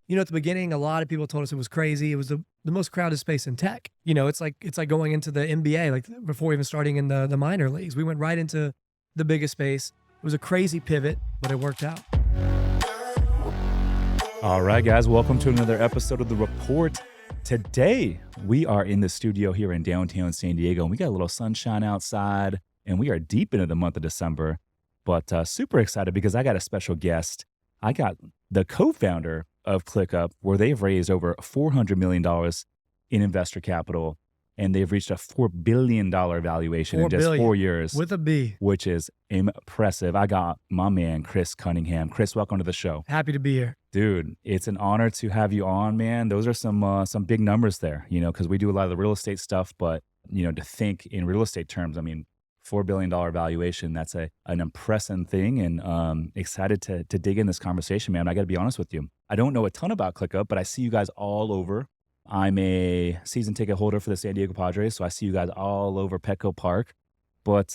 At the beginning, a lot of people told us it was crazy. It was the most crowded space in tech. It's like going into the NBA, like before even starting in the minor leagues. We went right into the biggest space. It was a crazy pivot, but it worked out. All right, guys, welcome to another episode of The Report. Today, we are in the studio here in downtown San Diego, and we got a little sunshine outside, and we are deep into the month of December, but super excited because I got a special guest. I got the co-founder of ClickUp, where they've raised over $400 million in investor capital, and they've reached a $4 billion valuation in just 4 years. With a B. Which is impressive. I got my man, Chris Cunningham. Chris, welcome to the show. Happy to be here. Dude, it's an honor to have you on, man. Those are some big numbers there, because we do a lot of the real estate stuff, but, to think in real estate terms, I mean, $4 billion valuation, that's an impressive thing, and excited to dig in this conversation, man. I got to be honest with you. I don't know a ton about ClickUp, but I see you guys all over. I'm a season ticket holder for the San Diego Padres, so I see you guys all over Petco Park. But,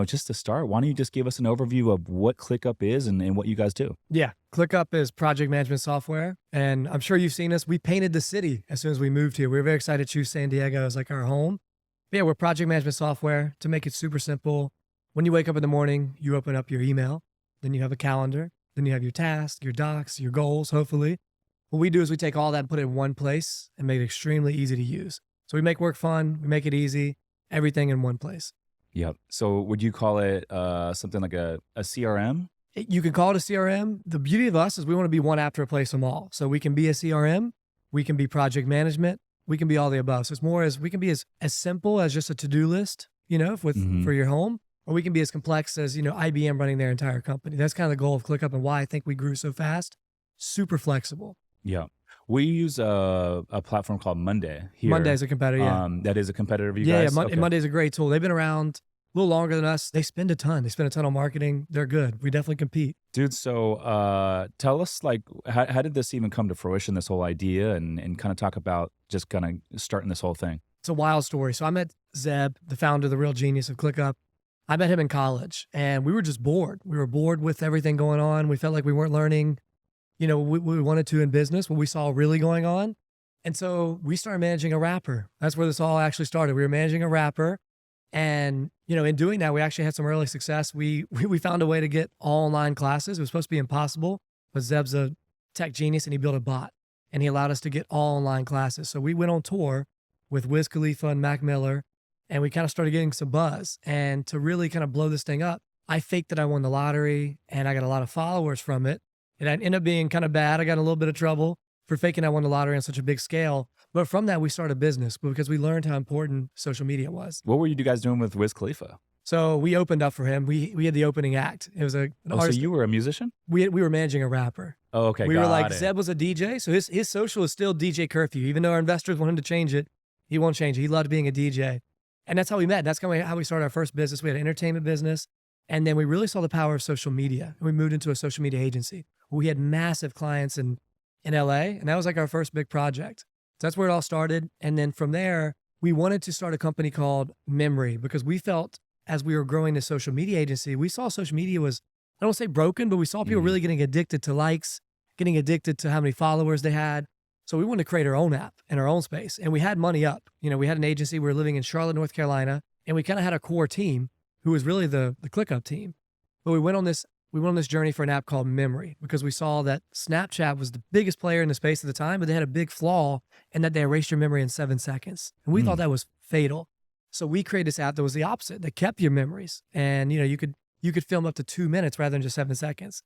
just to start, why don't you just give us an overview of what ClickUp is and what you guys do? Yeah, ClickUp is project management software, and I'm sure you've seen us. We painted the city as soon as we moved here. We were very excited to choose San Diego as like our home. But yeah, we're project management software. To make it super simple, when you wake up in the morning, you open up your email, then you have a calendar, then you have your tasks, your docs, your goals, hopefully. What we do is we take all that and put it in one place and make it extremely easy to use. So we make work fun, we make it easy, everything in one place. Yep. So would you call it something like a CRM? You can call it a CRM. The beauty of us is we want to be one app to replace them all. So we can be a CRM, we can be project management, we can be all the above. So it's more as we can be as simple as just a to-do list, for your home, or we can be as complex as, IBM running their entire company. That's kind of the goal of ClickUp and why I think we grew so fast. Super flexible. Yeah. We use a platform called Monday here. Monday's a competitor, yeah. That is a competitor of you guys? Yeah, okay. Monday's a great tool. They've been around a little longer than us. They spend a ton. They spend a ton on marketing. They're good. We definitely compete. Dude, so tell us, how did this even come to fruition, this whole idea, and kind of talk about just kind of starting this whole thing? It's a wild story. So I met Zeb, the founder, the real genius of ClickUp. I met him in college, and we were just bored. We were bored with everything going on. We felt like we weren't learning we wanted to in business, what we saw really going on. And so we started managing a rapper. That's where this all actually started. We were managing a rapper. And, in doing that, we actually had some early success. We found a way to get all online classes. It was supposed to be impossible, but Zeb's a tech genius and he built a bot and he allowed us to get all online classes. So we went on tour with Wiz Khalifa and Mac Miller, and we kind of started getting some buzz. And to really kind of blow this thing up, I faked that I won the lottery and I got a lot of followers from it. It ended up being kind of bad. I got in a little bit of trouble for faking I won the lottery on such a big scale. But from that, we started a business because we learned how important social media was. What were you guys doing with Wiz Khalifa? So we opened up for him. We had the opening act. It was an artist. So you were a musician? We were managing a rapper. Oh, okay. We were like, Zeb was a DJ. So his social is still DJ Curfew. Even though our investors want him to change it, he won't change it. He loved being a DJ. And that's how we met. That's kind of how we started our first business. We had an entertainment business. And then we really saw the power of social media. And we moved into a social media agency. We had massive clients in LA, and that was like our first big project. So that's where it all started. And then from there, we wanted to start a company called Memory because we felt as we were growing the social media agency, we saw social media was, I don't want to say broken, but we saw people really getting addicted to likes, getting addicted to how many followers they had. So we wanted to create our own app in our own space. And we had money up. We had an agency. We were living in Charlotte, North Carolina, and we kind of had a core team who was really the ClickUp team. But we went on this journey for an app called Memory because we saw that Snapchat was the biggest player in the space at the time, but they had a big flaw in that they erased your memory in 7 seconds. And we thought that was fatal. So we created this app that was the opposite, that kept your memories. And you could film up to 2 minutes rather than just 7 seconds.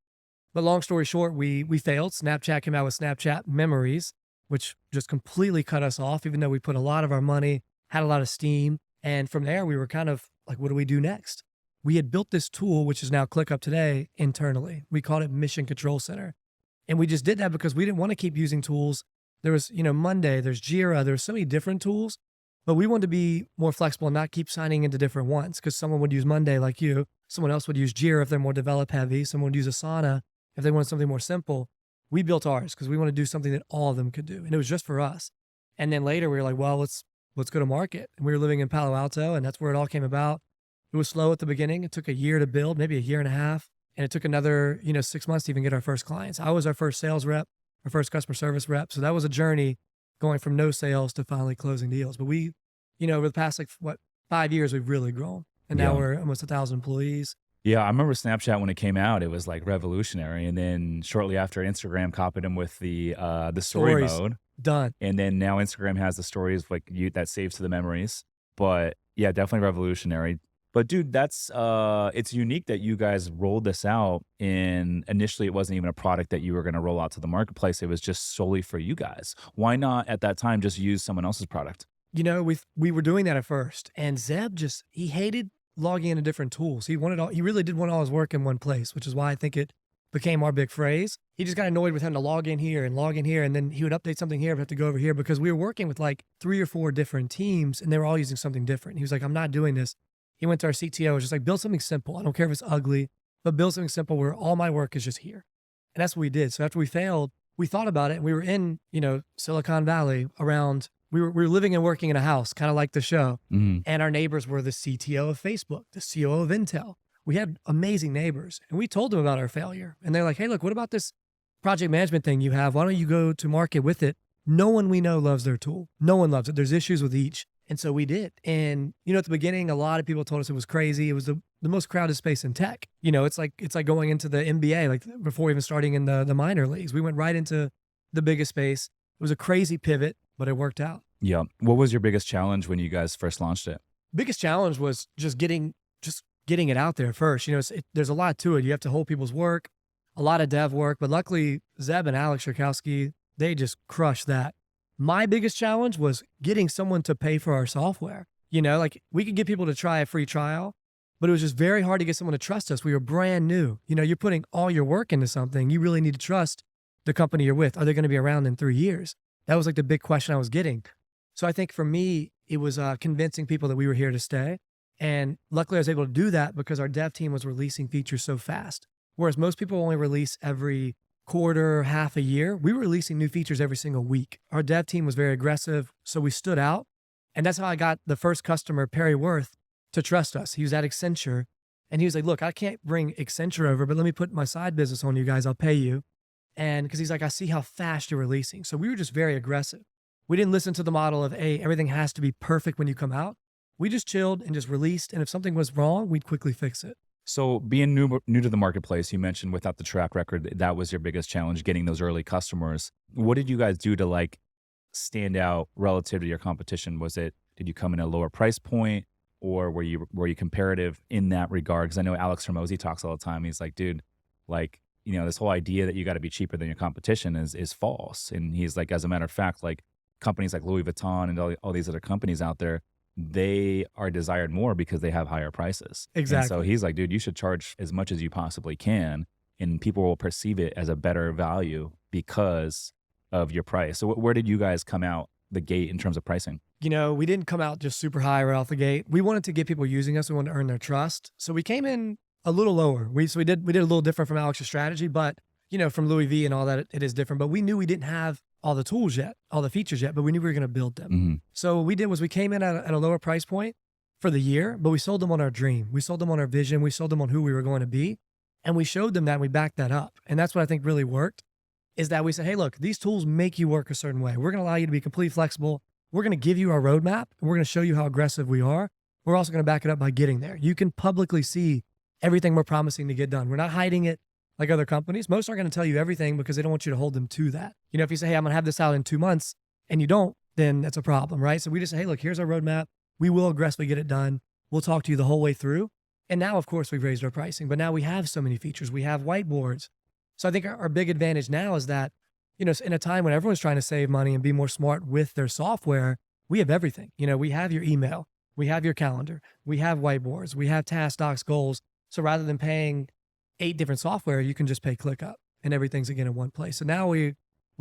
But long story short, we failed. Snapchat came out with Snapchat Memories, which just completely cut us off, even though we put a lot of our money, had a lot of steam. And from there, we were kind of like, what do we do next? We had built this tool, which is now ClickUp today, internally. We called it Mission Control Center. And we just did that because we didn't want to keep using tools. There was, Monday, there's Jira, there's so many different tools, but we wanted to be more flexible and not keep signing into different ones because someone would use Monday like you. Someone else would use Jira if they're more develop heavy. Someone would use Asana if they wanted something more simple. We built ours because we want to do something that all of them could do. And it was just for us. And then later we were like, well, let's go to market. And we were living in Palo Alto, and that's where it all came about. It was slow at the beginning. It took a year to build, maybe a year and a half. And it took another, 6 months to even get our first clients. I was our first sales rep. our first customer service rep. So that was a journey going from no sales to finally closing deals. But we, over the past 5 years, we've really grown. And now Yeah. we're almost 1,000 employees. Yeah, I remember Snapchat when it came out, it was like revolutionary. And then shortly after, Instagram copied them with the story Stories. mode. Done. And then now Instagram has the stories like that saves to the memories. But yeah, definitely revolutionary. But dude, that's it's unique that you guys rolled this out, and initially it wasn't even a product that you were going to roll out to the marketplace. It was just solely for you guys. Why not at that time just use someone else's product? We were doing that at first, and Zeb he hated logging into different tools. He really did want all his work in one place, which is why I think it became our big phrase. He just got annoyed with having to log in here, and then he would update something here, but have to go over here because we were working with like 3 or 4 different teams, and they were all using something different. He was like, I'm not doing this. He went to our CTO, was just like, build something simple. I don't care if it's ugly, but build something simple where all my work is just here. And that's what we did. So after we failed, we thought about it, and we were in, Silicon Valley around. We were living and working in a house, kind of like the show. And our neighbors were the CTO of Facebook, the COO of Intel. We had amazing neighbors, and we told them about our failure. And they're like, hey, look, what about this project management thing you have? Why don't you go to market with it? No one we know loves their tool. No one loves it. There's issues with each. And so we did. And, at the beginning, a lot of people told us it was crazy. It was the most crowded space in tech. It's like going into the NBA, like before even starting in the minor leagues. We went right into the biggest space. It was a crazy pivot, but it worked out. Yeah. What was your biggest challenge when you guys first launched it? Biggest challenge was just getting it out there first. There's a lot to it. You have to hold people's work, a lot of dev work, but luckily Zeb and Alex Sherkowski, they just crushed that. My biggest challenge was getting someone to pay for our software. Like we could get people to try a free trial, but it was just very hard to get someone to trust us. We were brand new. You're putting all your work into something. You really need to trust the company you're with. Are they going to be around in 3 years? That was like the big question I was getting. So I think for me, it was convincing people that we were here to stay. And luckily I was able to do that because our dev team was releasing features so fast. Whereas most people only release every quarter, half a year, we were releasing new features every single week. Our dev team was very aggressive, so we stood out. And that's how I got the first customer, Perry Worth, to trust us. He was at Accenture, and he was like, look, I can't bring Accenture over, but let me put my side business on you guys. I'll pay you. And because he's like, I see how fast you're releasing. So we were just very aggressive. We didn't listen to the model of, hey, everything has to be perfect when you come out. We just chilled and just released. And if something was wrong, we'd quickly fix it. So being new to the marketplace, you mentioned without the track record, that was your biggest challenge, getting those early customers. What did you guys do to stand out relative to your competition? Did you come in a lower price point, or were you comparative in that regard? Because I know Alex Hormozy talks all the time. He's like, dude, this whole idea that you got to be cheaper than your competition is false. And he's like, as a matter of fact, companies like Louis Vuitton and all these other companies out there, they are desired more because they have higher prices. Exactly. And so he's like, dude, you should charge as much as you possibly can, and people will perceive it as a better value because of your price. So where did you guys come out the gate in terms of pricing? We didn't come out just super high right off the gate. We wanted to get people using us. We wanted to earn their trust. So we came in a little lower. We did a little different from Alex's strategy, but from Louis V and all that, it is different. But we knew we didn't have all the tools yet, all the features yet, but we knew we were going to build them. Mm-hmm. So what we did was we came in at a lower price point for the year, but we sold them on our dream. We sold them on our vision. We sold them on who we were going to be. And we showed them that, and we backed that up. And that's what I think really worked, is that we said, hey, look, these tools make you work a certain way. We're going to allow you to be completely flexible. We're going to give you our roadmap, and we're going to show you how aggressive we are. We're also going to back it up by getting there. You can publicly see everything we're promising to get done. We're not hiding it like other companies. Most aren't going to tell you everything because they don't want you to hold them to that. If you say, hey, I'm going to have this out in 2 months, and you don't, then that's a problem, right? So we just say, hey, look, here's our roadmap. We will aggressively get it done. We'll talk to you the whole way through. And now, of course, we've raised our pricing, but now we have so many features. We have whiteboards. So I think our big advantage now is that, in a time when everyone's trying to save money and be more smart with their software, we have everything. We have your email, we have your calendar, we have whiteboards, we have task, docs, goals. So rather than paying 8 different software, you can just pay ClickUp, and everything's again in one place. So now we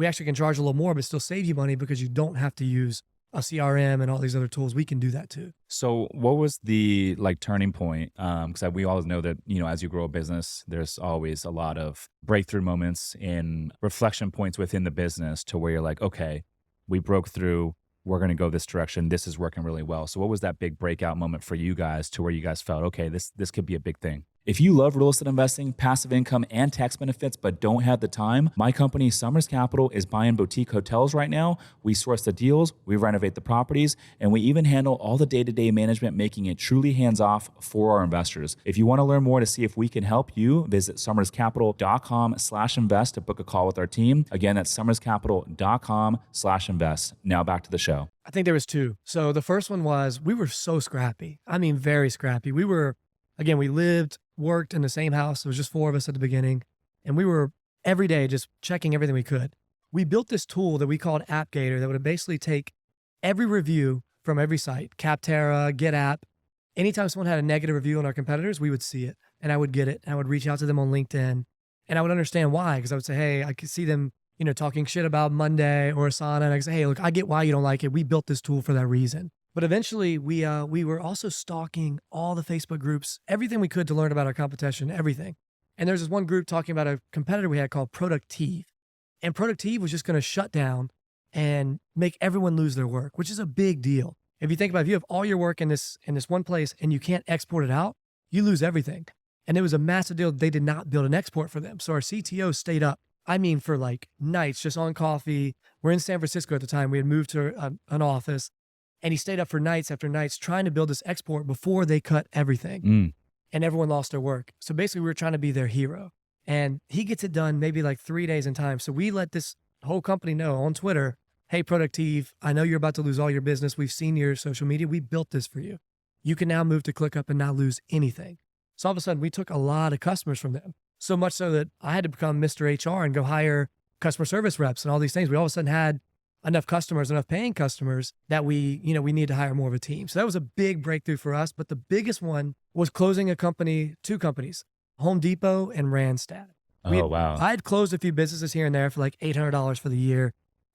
actually can charge a little more, but still save you money because you don't have to use a CRM and all these other tools. We can do that too. So what was the turning point? Because we always know that, as you grow a business, there's always a lot of breakthrough moments and reflection points within the business to where you're like, okay, we broke through, we're going to go this direction. This is working really well. So what was that big breakout moment for you guys to where you guys felt, okay, this could be a big thing? If you love real estate investing, passive income, and tax benefits, but don't have the time, my company, Summers Capital, is buying boutique hotels right now. We source the deals, we renovate the properties, and we even handle all the day-to-day management, making it truly hands-off for our investors. If you want to learn more to see if we can help you, visit summerscapital.com/invest to book a call with our team. Again, that's summerscapital.com/invest. Now back to the show. I think there was two. So the first one was, we were so scrappy. I mean, very scrappy. We worked in the same house. It was just 4 of us at the beginning. And we were every day just checking everything we could. We built this tool that we called AppGator that would basically take every review from every site, Capterra, GetApp. Anytime someone had a negative review on our competitors, we would see it and I would get it. And I would reach out to them on LinkedIn and I would understand why. Because I would say, hey, I could see them, talking shit about Monday or Asana. And I could say, hey, look, I get why you don't like it. We built this tool for that reason. But eventually we were also stalking all the Facebook groups, everything we could to learn about our competition, everything. And there's this one group talking about a competitor we had called Productive. And Productive was just going to shut down and make everyone lose their work, which is a big deal. If you think about it, if you have all your work in this one place and you can't export it out, you lose everything. And it was a massive deal. They did not build an export for them. So our CTO stayed up, for like nights, just on coffee. We're in San Francisco at the time. We had moved to an office. And he stayed up for nights after nights trying to build this export before they cut everything. And everyone lost their work. So basically we were trying to be their hero. And he gets it done maybe like 3 days in time. So we let this whole company know on Twitter, hey, Productive, I know you're about to lose all your business. We've seen your social media. We built this for you. You can now move to ClickUp and not lose anything. So all of a sudden we took a lot of customers from them. So much so that I had to become Mr. HR and go hire customer service reps and all these things. We all of a sudden had enough customers, enough paying customers that we need to hire more of a team. So that was a big breakthrough for us. But the biggest one was closing two companies, Home Depot and Randstad. Wow. I had closed a few businesses here and there for like $800 for the year,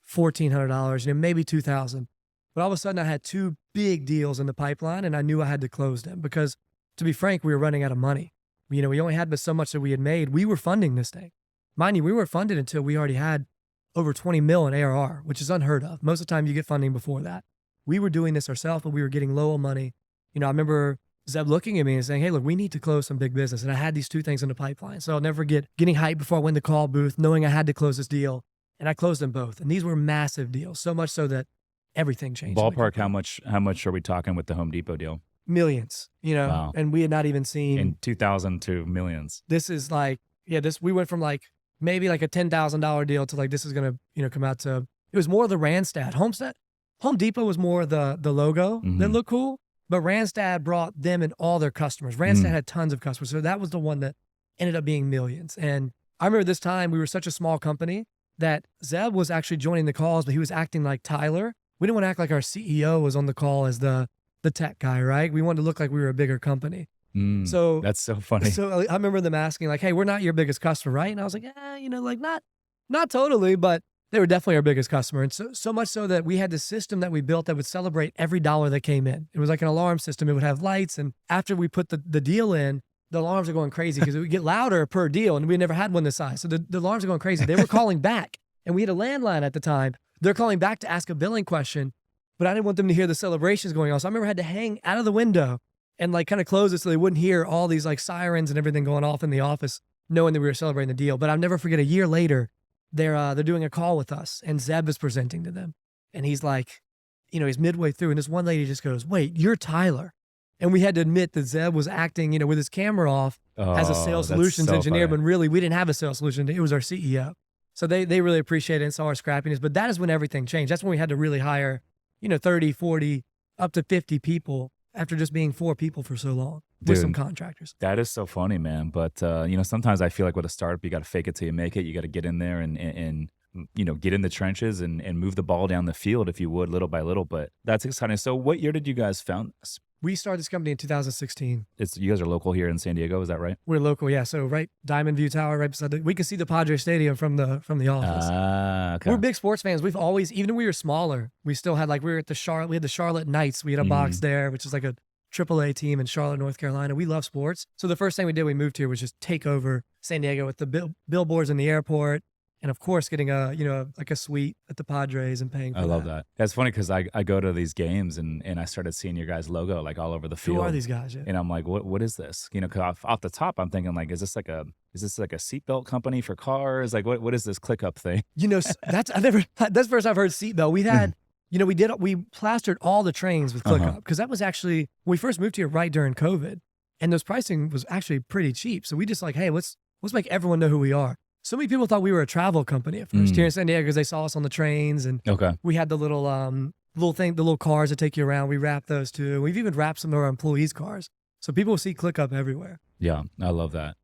$1,400, maybe $2,000. But all of a sudden I had 2 big deals in the pipeline and I knew I had to close them because, to be frank, we were running out of money. We only had but so much that we had made. We were funding this thing. Mind you, we weren't funded until we already had over 20 mil in ARR, which is unheard of. Most of the time you get funding before that. We were doing this ourselves, but we were getting low on money. I remember Zeb looking at me and saying, hey, look, we need to close some big business. And I had these 2 things in the pipeline. So I'll never forget getting hyped before I went to the call booth, knowing I had to close this deal. And I closed them both. And these were massive deals, so much so that everything changed. Ballpark, how much are we talking with the Home Depot deal? Millions, Wow. And we had not even seen. In 2000 to millions. This is like, we went from like maybe like a $10,000 deal to like, this is going to, come out to, it was more the Randstad. Home Depot was more the logo that looked cool, but Randstad brought them and all their customers. Randstad had tons of customers. So that was the one that ended up being millions. And I remember this time we were such a small company that Zeb was actually joining the calls, but he was acting like Tyler. We didn't want to act like our CEO was on the call as the tech guy, right? We wanted to look like we were a bigger company. So that's so funny. So I remember them asking like, hey, we're not your biggest customer, right? And I was like, like not totally, but they were definitely our biggest customer. And so much so that we had this system that we built that would celebrate every dollar that came in. It was like an alarm system. It would have lights. And after we put the deal in, the alarms are going crazy because it would get louder per deal. And we never had one this size. So the alarms are going crazy. They were calling back and we had a landline at the time. They're calling back to ask a billing question, but I didn't want them to hear the celebrations going on. So I remember I had to hang out of the window and like kind of close it so they wouldn't hear all these like sirens and everything going off in the office, knowing that we were celebrating the deal. But I'll never forget, a year later, they're doing a call with us and Zeb is presenting to them. And he's like, he's midway through and this one lady just goes, wait, you're Tyler. And we had to admit that Zeb was acting, with his camera off as a sales solutions engineer, but really we didn't have a sales solution. It was our CEO. So they really appreciated it and saw our scrappiness. But that is when everything changed. That's when we had to really hire, 30, 40, up to 50 people after just being 4 people for so long with some contractors. That is so funny, man. But, sometimes I feel like with a startup, you got to fake it till you make it. You got to get in there and get in the trenches and move the ball down the field, if you would, little by little. But that's exciting. So what year did you guys found this? We started this company in 2016. You guys are local here in San Diego, is that right? We're local, yeah. So right, Diamond View Tower, right beside we can see the Padre Stadium from the office. Okay. We're big sports fans. We've always, even when we were smaller, we still had we had the Charlotte Knights. We had a box there, which is like a AAA team in Charlotte, North Carolina. We love sports. So the first thing we did, we moved here, was just take over San Diego with the billboards in the airport. And of course, getting like a suite at the Padres and paying for I love that. That's funny because I go to these games and I started seeing your guys' logo like all over the field. Who are these guys? Yeah. And I'm like, what is this? You know, cause off the top, I'm thinking like, is this like a seatbelt company for cars? Like, what is this ClickUp thing? That's the first I've heard seatbelt. We've had, we plastered all the trains with ClickUp because that was actually, when we first moved here right during COVID, and those pricing was actually pretty cheap. So we just like, hey, let's make everyone know who we are. So many people thought we were a travel company at first here in San Diego because they saw us on the trains, and we had the little the little cars that take you around. We wrapped those too. We've even wrapped some of our employees' cars. So people see ClickUp everywhere. Yeah, I love that.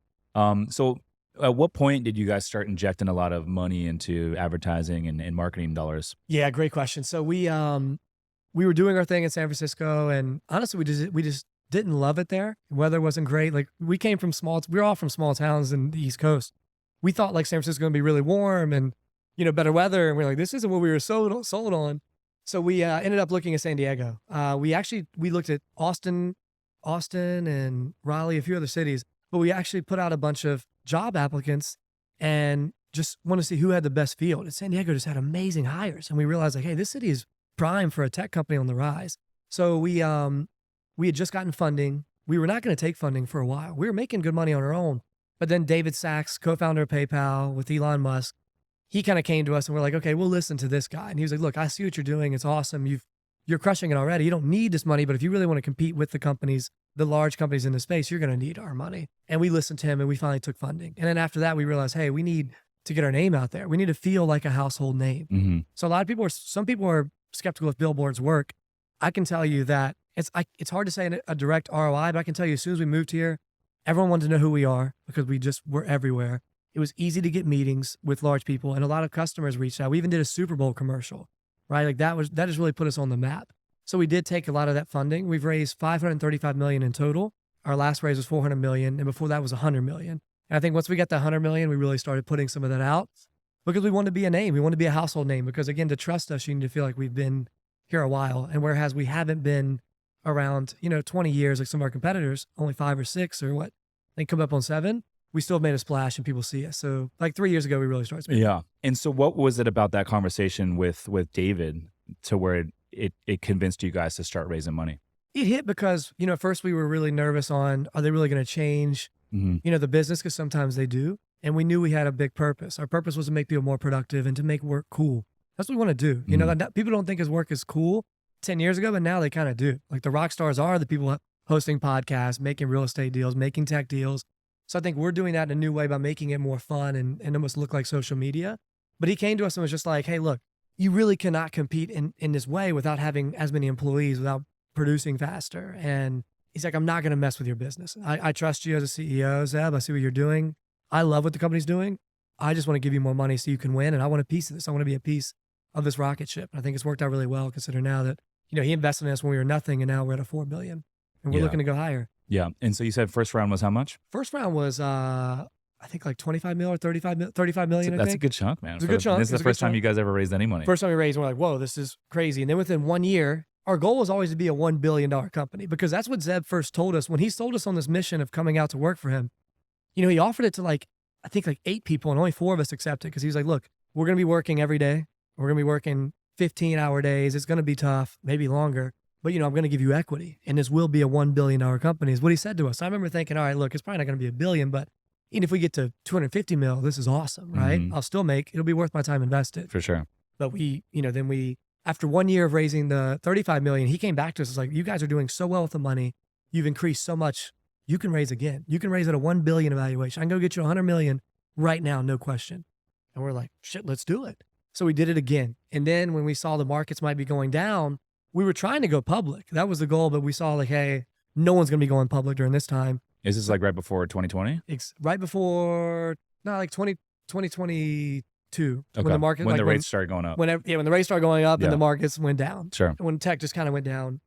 So at what point did you guys start injecting a lot of money into advertising and marketing dollars? Yeah, great question. So we were doing our thing in San Francisco, and honestly, we just didn't love it there. Weather wasn't great. Like we were all from small towns in the East Coast. We thought like San Francisco was going to be really warm and, better weather. And we're like, this isn't what we were sold on. So we ended up looking at San Diego. We looked at Austin and Raleigh, a few other cities, but we actually put out a bunch of job applicants and just want to see who had the best field. And San Diego just had amazing hires. And we realized like, hey, this city is prime for a tech company on the rise. So we had just gotten funding. We were not going to take funding for a while. We were making good money on our own. But then David Sachs, co-founder of PayPal with Elon Musk, he kind of came to us and we're like, okay, we'll listen to this guy. And he was like, look, I see what you're doing. It's awesome. You're crushing it already. You don't need this money, but if you really want to compete with the large companies in the space, you're going to need our money. And we listened to him and we finally took funding. And then after that, we realized, hey, we need to get our name out there. We need to feel like a household name. So some people are skeptical if billboards work. I can tell you that it's hard to say a direct ROI, but I can tell you as soon as we moved here, everyone wanted to know who we are because we just were everywhere. It was easy to get meetings with large people, and a lot of customers reached out. We even did a Super Bowl commercial, right? Like that just really put us on the map. So we did take a lot of that funding. We've raised $535 million in total. Our last raise was $400 million, and before that was $100 million. And I think once we got the $100 million, we really started putting some of that out because we wanted to be a name. We wanted to be a household name because, again, to trust us, you need to feel like we've been here a while. And whereas we haven't been around, 20 years like some of our competitors, only 5 or 6 or what, they come up on 7, we still have made a splash and people see us. So like 3 years ago, we really started speaking. Yeah. And so what was it about that conversation with David to where it convinced you guys to start raising money? It hit because, at first we were really nervous on, are they really going to change, the business? Because sometimes they do. And we knew we had a big purpose. Our purpose was to make people more productive and to make work cool. That's what we want to do. People don't think his work is cool 10 years ago, but now they kind of do. Like the rock stars are the people hosting podcasts, making real estate deals, making tech deals. So I think we're doing that in a new way by making it more fun and almost look like social media. But he came to us and was just like, hey, look, you really cannot compete in this way without having as many employees, without producing faster. And he's like, I'm not going to mess with your business. I trust you as a CEO, Zeb. I see what you're doing. I love what the company's doing. I just want to give you more money so you can win. And I want a piece of this. I want to be a piece of this rocket ship. And I think it's worked out really well considering now that, he invested in us when we were nothing and now we're at a $4 billion and we're looking to go higher. Yeah. And so you said first round was how much? First round was, I think like 25 mil or 35 million. That's a good chunk, man. It's a good chunk. This is the first time you guys ever raised any money. First time we raised, we're like, whoa, this is crazy. And then within 1 year, our goal was always to be a $1 billion company because that's what Zeb first told us when he sold us on this mission of coming out to work for him. He offered it to I think 8 people and only 4 of us accepted because he was like, look, we're going to be working every day. We're going to be working 15-hour days. It's going to be tough, maybe longer. But, I'm going to give you equity and this will be a $1 billion company is what he said to us. I remember thinking, all right, look, it's probably not going to be $1 billion, but even if we get to 250 mil, this is awesome, right? I'll still it'll be worth my time invested. For sure. But then after 1 year of raising the 35 million, he came back to us. It's like, you guys are doing so well with the money. You've increased so much. You can raise again. You can raise at a 1 billion evaluation. I can go get you 100 million right now, no question. And we're like, shit, let's do it. So we did it again. And then when we saw the markets might be going down, we were trying to go public. That was the goal, but we saw hey, no one's going to be going public during this time. Is this right before 2020? Right before, 2022. Okay. When the market, when the rates started going up. When the rates started going up and the markets went down. Sure. When tech just kind of went down.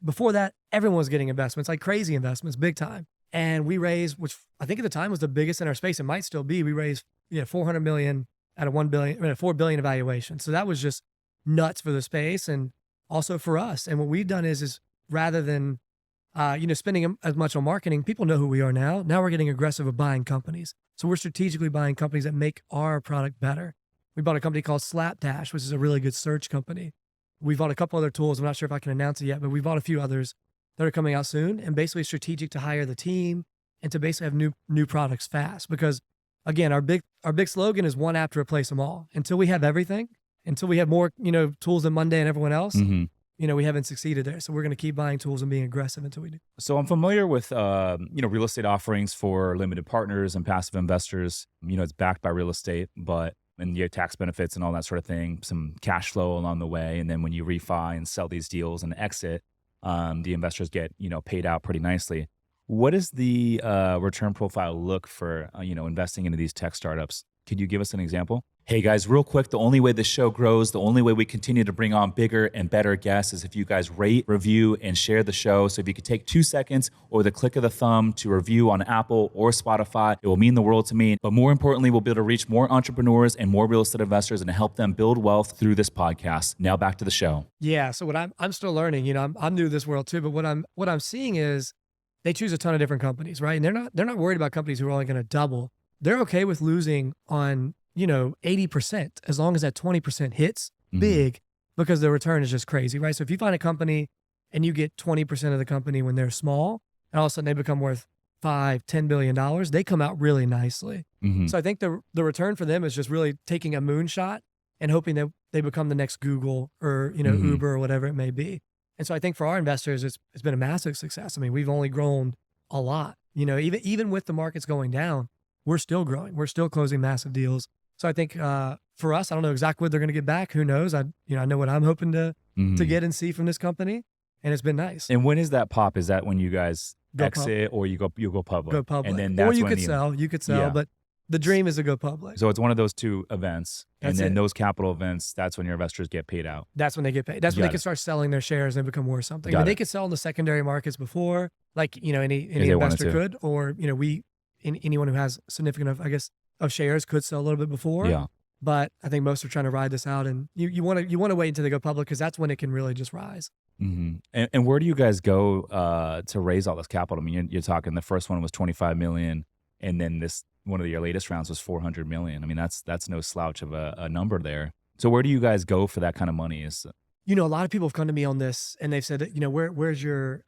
Before that, everyone was getting investments, like crazy investments, big time. And we raised, which I think at the time was the biggest in our space. It might still be. We raised, $400 million at a $4 billion evaluation. So that was just nuts for the space and also for us. And what we've done is rather than spending as much on marketing. People know who we are now. Now we're getting aggressive with buying companies. So we're strategically buying companies that make our product better. We bought a company called Slapdash, which is a really good search company. We bought a couple other tools. I'm not sure if I can announce it yet, but we bought a few others that are coming out soon, and basically strategic to hire the team and to basically have new products fast. Because again, our big slogan is one app to replace them all. Until we have everything, until we have more, tools than Monday and everyone else, we haven't succeeded there. So we're going to keep buying tools and being aggressive until we do. So I'm familiar with, real estate offerings for limited partners and passive investors. It's backed by real estate, and your tax benefits and all that sort of thing, some cash flow along the way. And then when you refi and sell these deals and exit, the investors get, paid out pretty nicely. What does the return profile look for, investing into these tech startups? Could you give us an example? Hey guys, real quick, the only way this show grows, the only way we continue to bring on bigger and better guests is if you guys rate, review, and share the show. So if you could take 2 seconds or the click of the thumb to review on Apple or Spotify, it will mean the world to me. But more importantly, we'll be able to reach more entrepreneurs and more real estate investors and help them build wealth through this podcast. Now back to the show. Yeah, so what I'm still learning, I'm new to this world too, but what I'm seeing is they choose a ton of different companies, right? And they're not worried about companies who are only going to double. They're okay with losing on 80% as long as that 20% hits big, because the return is just crazy, right? So if you find a company and you get 20% of the company when they're small, and all of a sudden they become worth $5-10 billion, they come out really nicely. So I think the return for them is just really taking a moonshot and hoping that they become the next Google or Uber or whatever it may be. And so I think for our investors, it's been a massive success. I mean, we've only grown a lot. Even with the markets going down, we're still growing. We're still closing massive deals. So I think for us, I don't know exactly what they're going to get back. Who knows? I know what I'm hoping to get and see from this company, and it's been nice. And when is that pop? Is that when you guys exit or you go public? Go public. And then that's or you when could sell. You could sell, but the dream is to go public. So it's one of those two events, That's and then it. those capital events, that's when your investors get paid out. That's when they get paid. That's when they can start selling their shares and become worth something. I mean, they could sell in the secondary markets before, like any investor could, or anyone who has significant of shares could sell a little bit before. Yeah. But I think most are trying to ride this out, and you want to wait until they go public, because that's when it can really just rise. And where do you guys go to raise all this capital? I mean, you're talking the first one was 25 million, and then one of your latest rounds was 400 million. I mean, that's no slouch of a number there. So where do you guys go for that kind of money? A lot of people have come to me on this, and they've said, where's your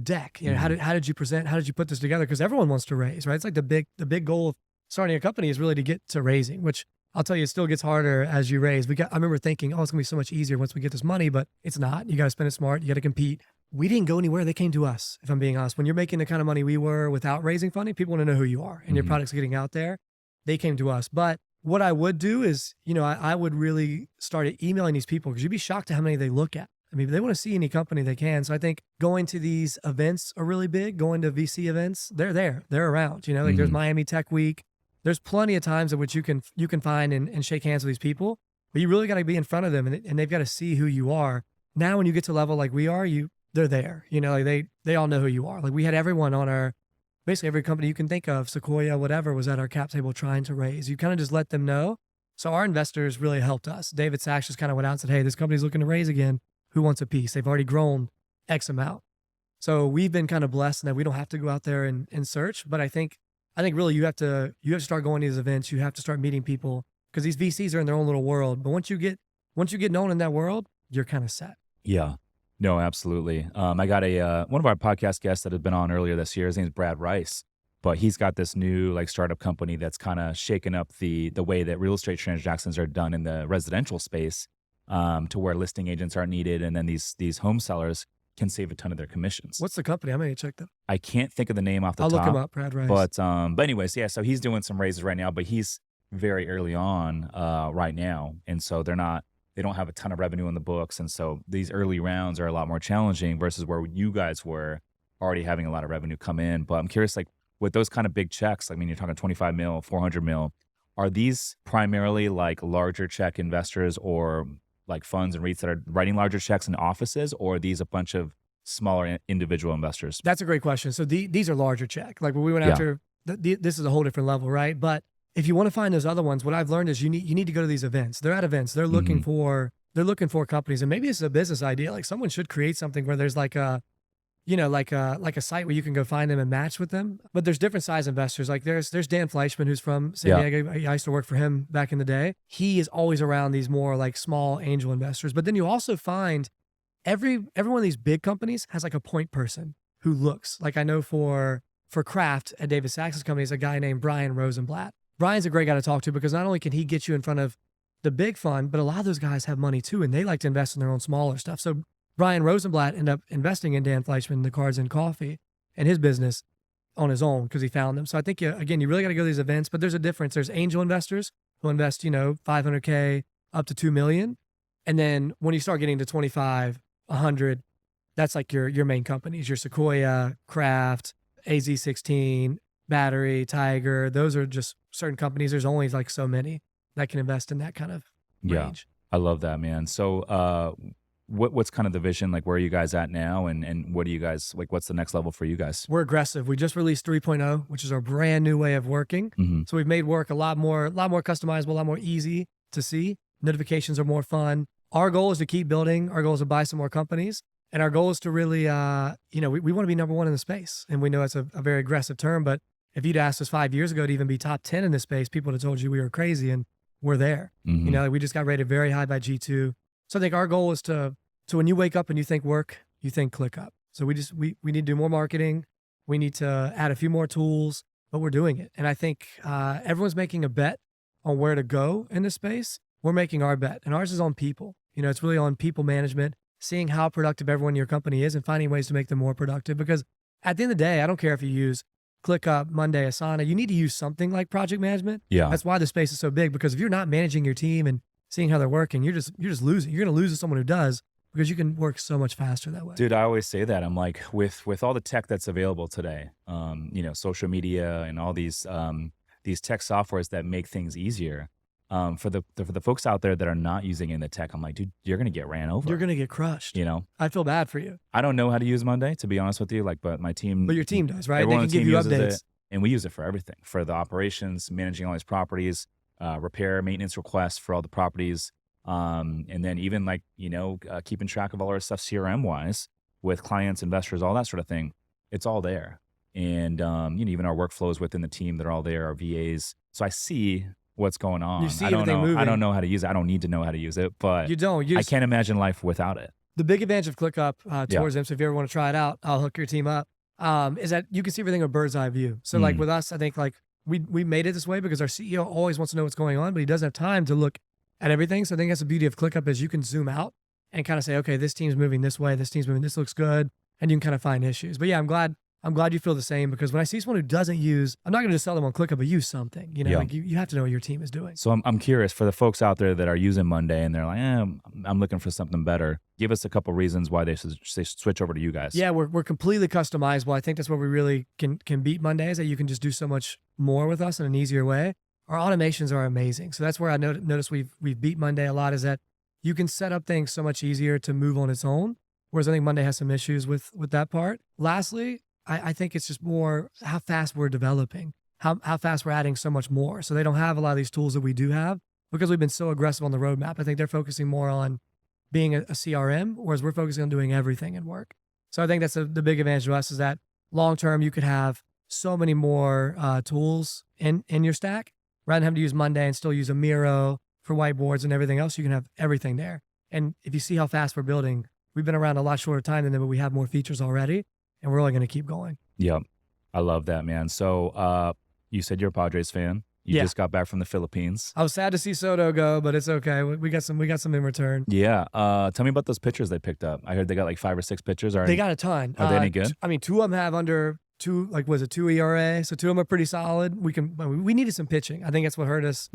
deck? How did you present? How did you put this together? Because everyone wants to raise, right? It's like the big goal of starting a company is really to get to raising, which I'll tell you, it still gets harder as you raise. I remember thinking, it's gonna be so much easier once we get this money, but it's not. You got to spend it smart. You got to compete. We didn't go anywhere. They came to us, if I'm being honest. When you're making the kind of money we were without raising funding, people want to know who you are and your product's getting out there. They came to us. But what I would do is, I would really start emailing these people, because you'd be shocked at how many they look at. I mean, they want to see any company they can. So I think going to these events are really big. Going to VC events, they're there. They're around. There's Miami Tech Week. There's plenty of times at which you can find and shake hands with these people, but you really got to be in front of them, and they've got to see who you are. Now, when you get to a level like we are, they're there. They all know who you are. Like, we had everyone on basically every company you can think of, Sequoia, whatever, was at our cap table trying to raise. You kind of just let them know. So our investors really helped us. David Sachs just kind of went out and said, hey, this company's looking to raise again. Who wants a piece? They've already grown X amount. So we've been kind of blessed in that we don't have to go out there and search. But I think really you have to start going to these events. You have to start meeting people, because these VCs are in their own little world. But once you get known in that world, you're kind of set. Yeah. No, absolutely. I got one of our podcast guests that had been on earlier this year. His name is Brad Rice, but he's got this new startup company that's kind of shaken up the way that real estate transactions are done in the residential space, to where listing agents aren't needed, and then these home sellers can save a ton of their commissions. What's the company? I'm going to check them. I can't think of the name off the top. top. I'll look him up, Brad Rice. But anyways, yeah. So he's doing some raises right now, but he's very early on right now, and so they don't have a ton of revenue in the books. And so these early rounds are a lot more challenging versus where you guys were already having a lot of revenue come in. But I'm curious, with those kind of big checks, you're talking 25 mil, 400 mil, are these primarily larger check investors or funds and REITs that are writing larger checks in offices, or are these a bunch of smaller individual investors? That's a great question. So these are larger check. When we went after, this is a whole different level, right? But if you want to find those other ones, what I've learned is you need to go to these events. They're at events. They're looking for companies, and maybe it's a business idea. Someone should create something where there's like a site where you can go find them and match with them. But there's different size investors. Like there's Dan Fleischman, who's from San Diego. I used to work for him back in the day. He is always around these more like small angel investors. But then you also find every one of these big companies has like a point person who looks like, I know for Kraft at David Sachs's company is a guy named Brian Rosenblatt. Brian's a great guy to talk to because not only can he get you in front of the big fund, but a lot of those guys have money too, and they like to invest in their own smaller stuff. So Brian Rosenblatt ended up investing in Dan Fleischman, the Cards and Coffee, and his business on his own because he found them. So I think, again, you really got to go to these events, but there's a difference. There's angel investors who invest, $500K up to $2 million. And then when you start getting to 25, 100, that's like your main companies, your Sequoia, Kraft, AZ16, Battery, Tiger. Those are just certain companies. There's only like so many that can invest in that kind of range. I love that, man. So what's kind of the vision? Like, where are you guys at now? And what do you guys, like, what's the next level for you guys? We're aggressive. We just released 3.0, which is our brand new way of working. So we've made work a lot more customizable, a lot more easy to see. Notifications are more fun. Our goal is to keep building. Our goal is to buy some more companies. And our goal is to really, we want to be number one in the space. And we know it's a very aggressive term, but if you'd asked us 5 years ago to even be top 10 in this space, people would have told you we were crazy, and we're there. We just got rated very high by G2. So I think our goal is to when you wake up and you think work, you think ClickUp. So we need to do more marketing. We need to add a few more tools, but we're doing it. And I think everyone's making a bet on where to go in this space. We're making our bet, and ours is on people. It's really on people management, seeing how productive everyone in your company is and finding ways to make them more productive. Because at the end of the day, I don't care if you use ClickUp, Monday, Asana, you need to use something like project management. Yeah. That's why the space is so big, because if you're not managing your team and seeing how they're working, you're just losing. You're going to lose to someone who does, because you can work so much faster that way. Dude, I always say that. I'm like, with all the tech that's available today, social media and all these tech softwares that make things easier, for the folks out there that are not using any of the tech, I'm like, dude, you're going to get ran over. You're going to get crushed. I feel bad for you. I don't know how to use Monday, to be honest with you. But my team. But your team does, right? Everyone They on can the give team you uses updates. it, and we use it for everything, for the operations, managing all these properties, repair, maintenance requests for all the properties. And then even keeping track of all our stuff CRM wise with clients, investors, all that sort of thing. It's all there. And, even our workflows within the team, they're all there, our VAs. So I see what's going on. You see everything moving. I don't know how to use it. I don't need to know how to use it, but You don't. I can't imagine life without it. The big advantage of ClickUp towards them, so if you ever want to try it out, I'll hook your team up, is that you can see everything a bird's eye view. So like with us, I think like we made it this way because our CEO always wants to know what's going on, but he doesn't have time to look at everything. So I think that's the beauty of ClickUp, is you can zoom out and kind of say, okay, this team's moving this way, this team's moving, this looks good. And you can kind of find issues. But yeah, I'm glad you feel the same, because when I see someone who doesn't use, I'm not going to just sell them on ClickUp, but use something, like you have to know what your team is doing. So I'm curious, for the folks out there that are using Monday and they're like, I'm looking for something better. Give us a couple reasons why they should switch over to you guys. Yeah, we're completely customizable. I think that's where we really can beat Monday, is that you can just do so much more with us in an easier way. Our automations are amazing. So that's where I noticed we've beat Monday a lot, is that you can set up things so much easier to move on its own. Whereas I think Monday has some issues with that part. Lastly, I think it's just more how fast we're developing, how fast we're adding so much more. So they don't have a lot of these tools that we do have, because we've been so aggressive on the roadmap. I think they're focusing more on being a CRM, whereas we're focusing on doing everything in work. So I think that's the big advantage to us, is that long-term you could have so many more tools in your stack. Rather than having to use Monday and still use a Miro for whiteboards and everything else, you can have everything there. And if you see how fast we're building, we've been around a lot shorter time than them, but we have more features already, and we're only going to keep going. Yep. I love that, man. So you said you're a Padres fan. You just got back from the Philippines. I was sad to see Soto go, but it's okay. We got some in return. Yeah. Tell me about those pitchers they picked up. I heard they got like 5 or 6 pitchers. They got a ton. Are they any good? I mean, 2 of them have under 2, like was it 2 ERA? So 2 of them are pretty solid. We needed some pitching. I think that's what hurt us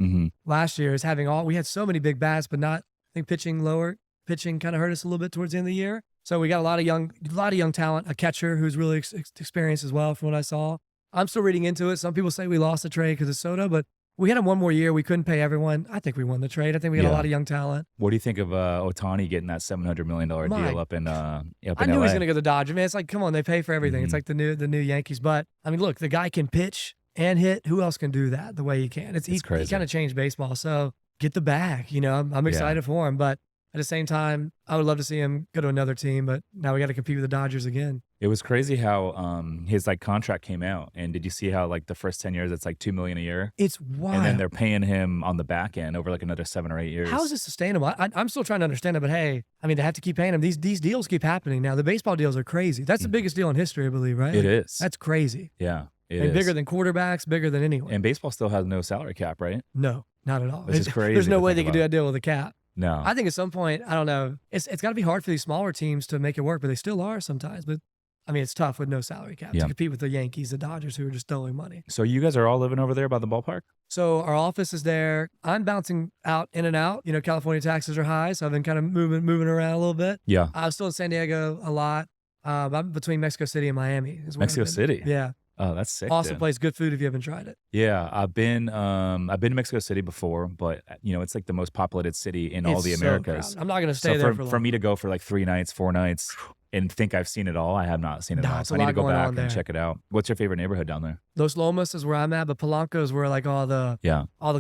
last year, is we had so many big bats, but not, I think pitching kind of hurt us a little bit towards the end of the year. So we got a lot of young talent, a catcher who's really experienced as well from what I saw. I'm still reading into it. Some people say we lost the trade because of Soto, but we had him one more year. We couldn't pay everyone. I think we won the trade. I think we got a lot of young talent. What do you think of Ohtani getting that $700 million deal up in LA? I knew he was going to go to the Dodgers. Man, it's like, come on, they pay for everything. It's like the new Yankees. But I mean, look, the guy can pitch and hit. Who else can do that the way he can? It's crazy. He kind of changed baseball. So get the bag. I'm excited for him. But at the same time, I would love to see him go to another team. But now we got to compete with the Dodgers again. It was crazy how his like contract came out, and did you see how like the first 10 years it's like $2 million a year, It's and then wild. they're paying him on the back end over like another 7 or 8 years. How is this sustainable? I'm still trying to understand it, but hey, I mean, they have to keep paying him. These deals keep happening now. The baseball deals are crazy. That's the biggest deal in history, I believe, right? It Like, is. That's crazy. Yeah, it And is. bigger than quarterbacks, bigger than anyone. And baseball still has no salary cap, right? No, not at all. Which is crazy There's no to way think they can do about. that deal with a cap. No. I think at some point, I don't know, it's got to be hard for these smaller teams to make it work, but they still are sometimes. But I mean, it's tough with no salary cap to Yeah. compete with the Yankees, the Dodgers, who are just throwing money. So you guys are all living over there by the ballpark? So our office is there. I'm bouncing out in and out. You know, California taxes are high, so I've been kind of moving around a little bit. Yeah. I'm still in San Diego a lot. I'm between Mexico City and Miami. Is where I've Mexico been. City? Yeah. Oh, that's sick. Awesome dude. place. Good food if you haven't tried it. Yeah, I've been to Mexico City before, but you know, it's like the most populated city in all It's the so Americas. crowded. I'm not going to stay So there for, for long. for me to go for like 3 nights, 4 nights, and think I've seen it all, I have not seen it Nah, all. it's So a I need lot to go going on back there. and check it out. What's your favorite neighborhood down there? Los Lomas is where I'm at, but Polanco is where like all the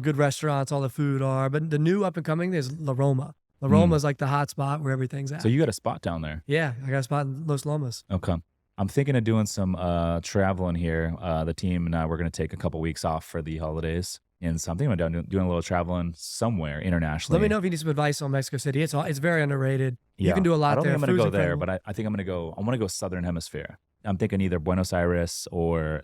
good restaurants, all the food are. But the new up and coming is La Roma. La Roma is like the hot spot where everything's at. So you got a spot down there? Yeah, I got a spot in Los Lomas. Okay. I'm thinking of doing some traveling here. The team and I, we're going to take a couple weeks off for the holidays. And so I'm thinking about doing a little traveling somewhere internationally. Let me know if you need some advice on Mexico City. It's very underrated. Yeah. You can do a lot I don't there. think I'm going Food's to go there, incredible. but I think I'm going to go. I want to go Southern Hemisphere. I'm thinking either Buenos Aires or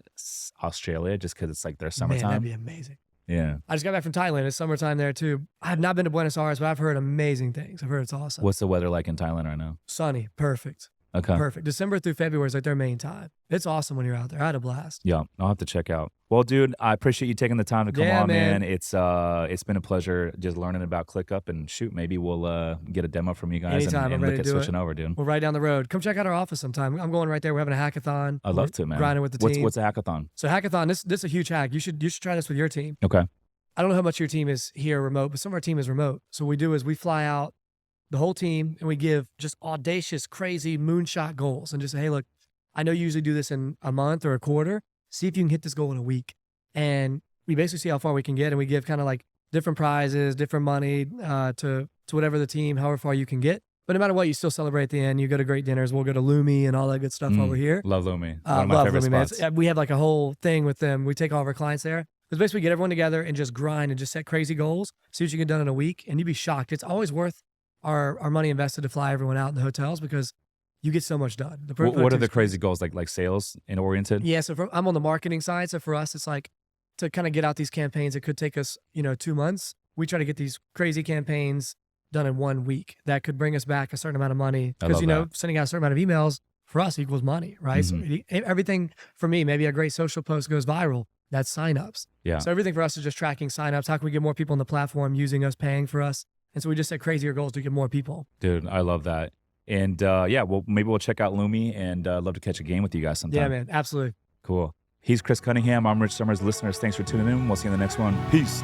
Australia, just because it's like their Man, summertime. that'd be amazing. Yeah. I just got back from Thailand. It's summertime there too. I have not been to Buenos Aires, but I've heard amazing things. I've heard it's awesome. What's the weather like in Thailand right now? Sunny, perfect. Okay. Perfect. December through February is like their main time. It's awesome when you're out there. I had a blast. Yeah, I'll have to check out. Well, dude, I appreciate you taking the time to come Yeah, on, man. man. It's been a pleasure just learning about ClickUp, and shoot, maybe we'll get a demo from you guys Anytime, I'm and ready look to at do it. switching over, dude. We're right down the road. Come check out our office sometime. I'm going right there. We're having a hackathon. I'd love to, man. Grinding with the team. What's a hackathon? So hackathon, this is a huge hack. You should try this with your team. Okay. I don't know how much your team is here remote, but some of our team is remote. So what we do is we fly out the whole team and we give just audacious, crazy moonshot goals and just say, hey, look, I know you usually do this in a month or a quarter. See if you can hit this goal in a week. And we basically see how far we can get. And we give kind of like different prizes, different money to whatever the team, however far you can get. But no matter what, you still celebrate at the end. You go to great dinners. We'll go to Lumi and all that good stuff over here. Love Lumi. One of my Love favorite Lumi, man. spots. We have like a whole thing with them. We take all of our clients there. Because basically we get everyone together and just grind and just set crazy goals. See what you get done in a week. And you'd be shocked. It's always worth our money invested to fly everyone out in the hotels because you get so much done. What are the productivity's crazy goals, like sales and oriented? Yeah, so I'm on the marketing side. So for us, it's like to kind of get out these campaigns. It could take us, 2 months. We try to get these crazy campaigns done in 1 week. That could bring us back a certain amount of money. I Because, love that. sending out a certain amount of emails for us equals money, right? So everything for me, maybe a great social post goes viral. That's signups. Yeah. So everything for us is just tracking signups. How can we get more people on the platform using us, paying for us? And so we just set crazier goals to get more people. Dude, I love that. And yeah, well, maybe we'll check out Lumi, and love to catch a game with you guys sometime. Yeah, man, absolutely. Cool. He's Chris Cunningham. I'm Rich Summers. Listeners, thanks for tuning in. We'll see you in the next one. Peace.